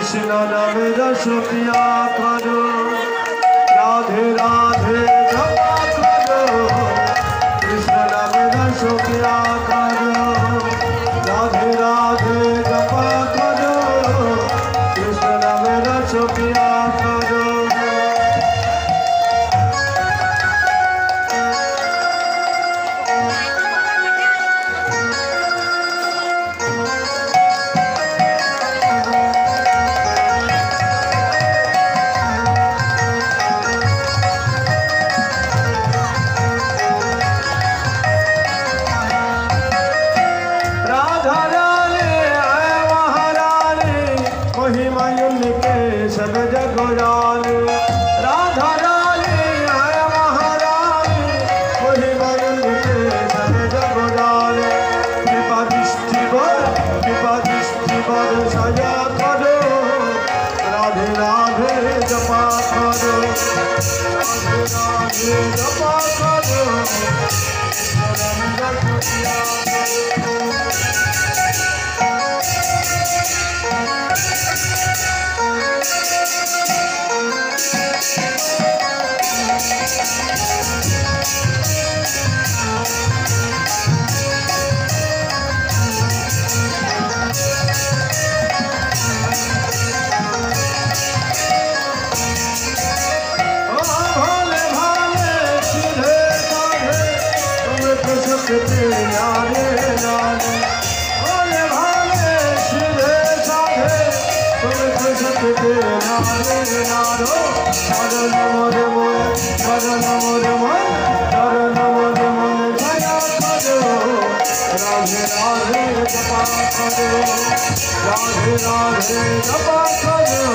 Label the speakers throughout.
Speaker 1: कृष्ण नाम रस पिया करो राधे राधे जपा करो कृष्ण नाम रस पिया करो राधे राधे जपा करो कृष्ण नाम रस पिया करो सब जग रानी राधा रानी है महारानी वही मयूर के सब जग रानी कृपा दृष्टि बर सजा करो राधे राधे जपा करो राधे राधे जपा करो नारे नारे भोले भाले सीधे साधे तुम सकते नारे नारो शरण मोरे मोरे शरण मोरे मोरे शरण मोरे मोरे जया करो राधे राधे जपा करो राधे राधे जपा करो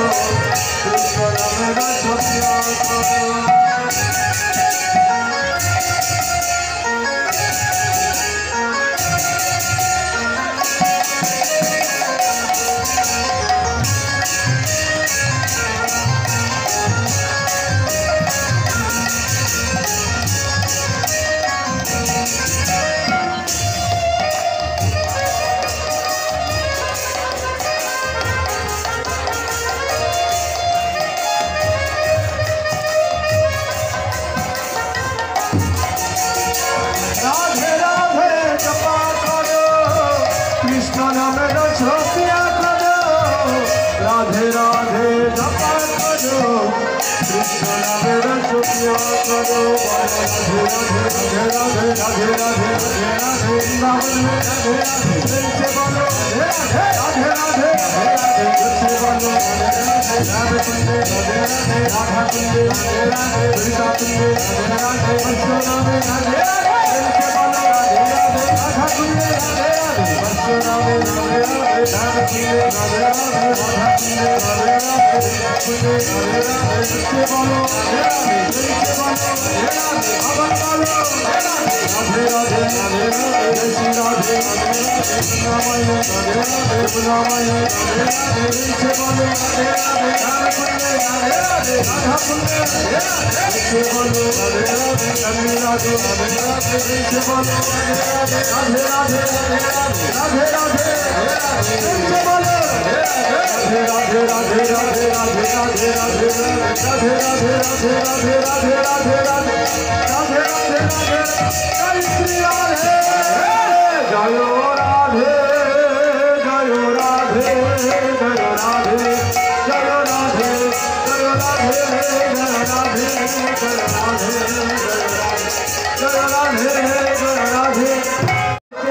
Speaker 1: कृष्ण नाम रस पिया करो राधे राधे जपा करो कृष्ण नाम रस पिया करो राधे राधे जपा करो कृष्ण नाम रस पिया करो राधे राधे राधे राधे राधे राधे वृंदावन में राधे राधे दिल से बोलो राधे राधे राधे राधे दिल से बोलो राधे राधे कुंडे राधे राधे राधा कुंडे राधे राधे वृंदा कुंडे राधे राधे कृष्ण नाम राधे राधे राधा कुंडे राधे राधे कृष्ण नाम राधे राधे राधा कुंडे राधे राधे राधा कुंडे राधे राधे कुंडे राधे राधे सच्चे बोलो राधे राधे दिल से बोलो राधे राधे अमर बोलो राधे राधे राधे राधे श्री राधे राधे राधे पुनामय राधे राधे पुनामय राधे राधे दिल से बोलो राधे राधे राधा कुंडे राधे राधे राधा कुंडे राधे राधे सच्चे बोलो राधे राधे राधे राधे राधे राधे दिल से बोलो राधे राधे राधे राधे राधे राधे राधे दिल से बोलो राधे राधे राधे राधे राधे राधे राधे राधे राधे राधे राधे राधे राधे राधे राधे राधे जय श्री राधे जय राधे जय राधे जय राधे जय राधे जय राधे जय राधे जय राधे जय राधे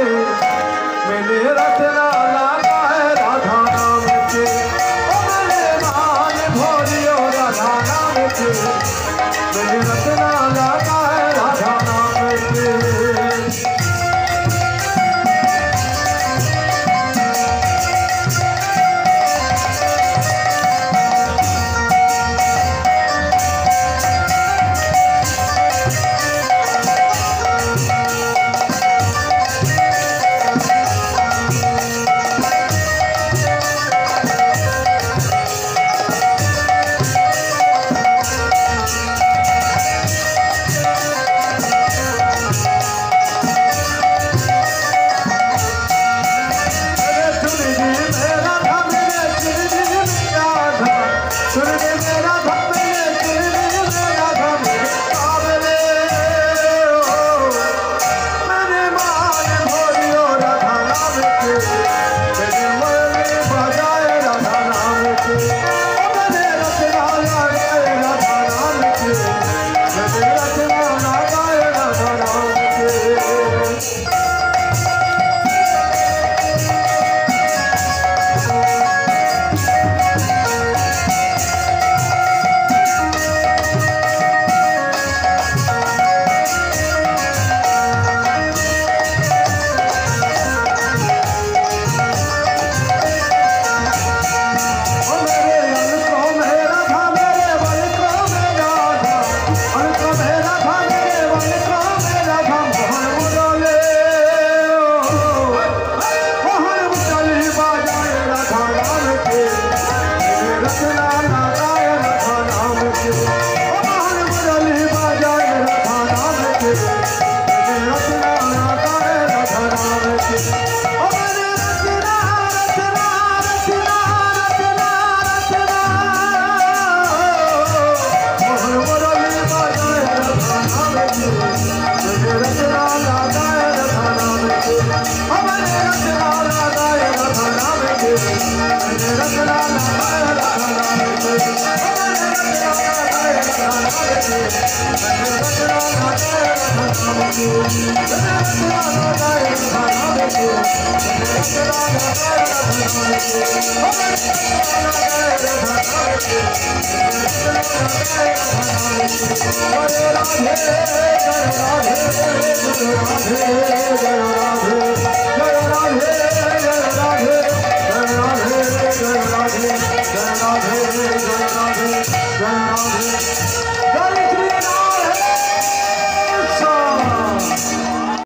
Speaker 1: मैंने रचना लागा है राधा नाम के मैंने मान भोलियो राधा नाम के मैंने रचना लागा है राधा नाम के सुन ले मेरा भक्त ने सुन ले मेरा धन काबले मैंने मान भोरियो राधा नाम के मैंने मुरली बजाए राधा नाम के मैंने रचना गाए राधा नाम के मैंने रचना गाए राधा नाम के Jai Radhe